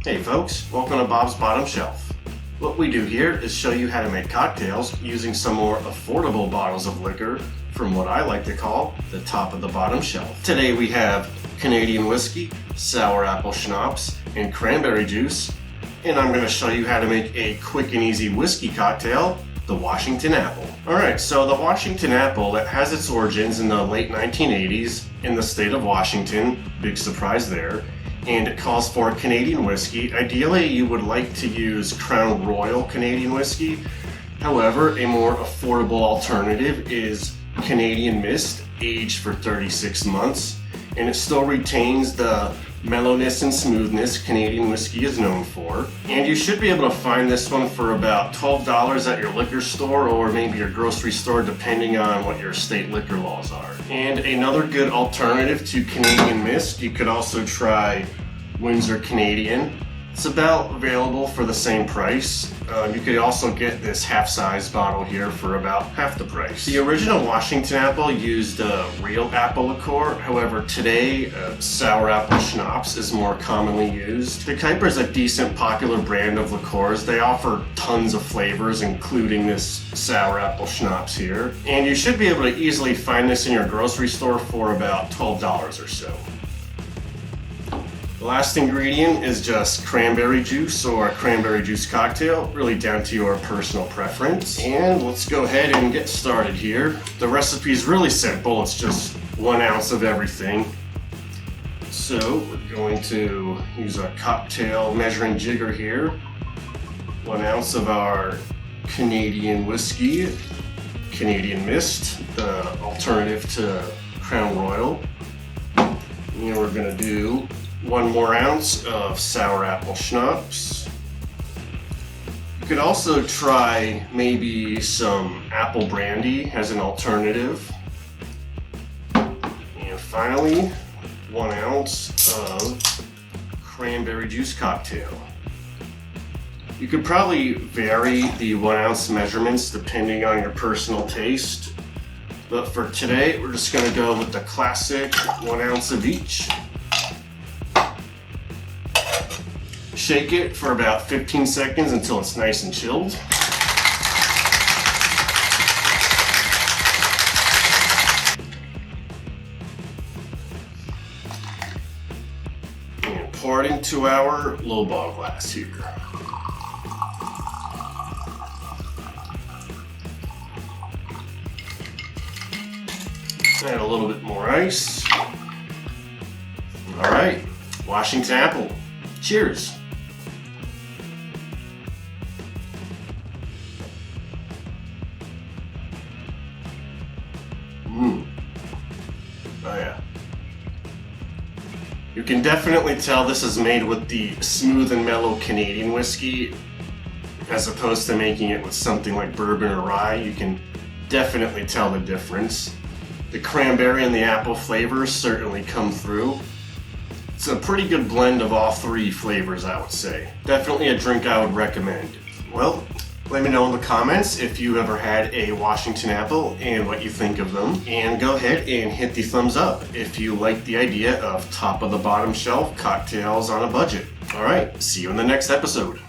Hey folks, welcome to Bob's Bottom Shelf. What we do here is show you how to make cocktails using some more affordable bottles of liquor from what I like to call the top of the bottom shelf. Today we have Canadian whiskey, sour apple schnapps, and cranberry juice, and I'm going to show you how to make a quick and easy whiskey cocktail, the Washington Apple. Alright, so the Washington Apple, that has its origins in the late 1980s in the state of Washington, big surprise there, and it calls for Canadian whiskey. Ideally, you would like to use Crown Royal Canadian whiskey. However, a more affordable alternative is Canadian Mist, aged for 36 months, and it still retains the mellowness and smoothness Canadian whiskey is known for. And you should be able to find this one for about $12 at your liquor store or maybe your grocery store, depending on what your state liquor laws are. And another good alternative to Canadian Mist, you could also try Windsor Canadian. It's about available for the same price. You could also get this half-size bottle here for about half the price. The original Washington Apple used real apple liqueur. However, today sour apple schnapps is more commonly used. DeKuyper is a decent popular brand of liqueurs. They offer tons of flavors, including this sour apple schnapps here. And you should be able to easily find this in your grocery store for about $12 or so. The last ingredient is just cranberry juice or a cranberry juice cocktail, really down to your personal preference. And let's go ahead and get started here. The recipe is really simple, it's just 1 ounce of everything. So we're going to use a cocktail measuring jigger here. 1 ounce of our Canadian whiskey, Canadian Mist, the alternative to Crown Royal. And we're gonna do 1 more ounce of sour apple schnapps. You could also try maybe some Apple Brandy as an alternative. And finally, 1 ounce of cranberry juice cocktail. You could probably vary the 1 ounce measurements depending on your personal taste. But for today, we're just gonna go with the classic 1 ounce of each. Shake it for about 15 seconds until it's nice and chilled. And pour it into our lowball glass here. Add a little bit more ice. All right, Washington Apple. Cheers. Oh yeah. You can definitely tell this is made with the smooth and mellow Canadian whiskey as opposed to making it with something like bourbon or rye. You can definitely tell the difference. The cranberry and the apple flavors certainly come through. It's a pretty good blend of all 3 flavors, I would say. Definitely a drink I would recommend. Well, let me know in the comments if you ever had a Washington Apple and what you think of them. And go ahead and hit the thumbs up if you like the idea of top of the bottom shelf cocktails on a budget. Alright, see you in the next episode.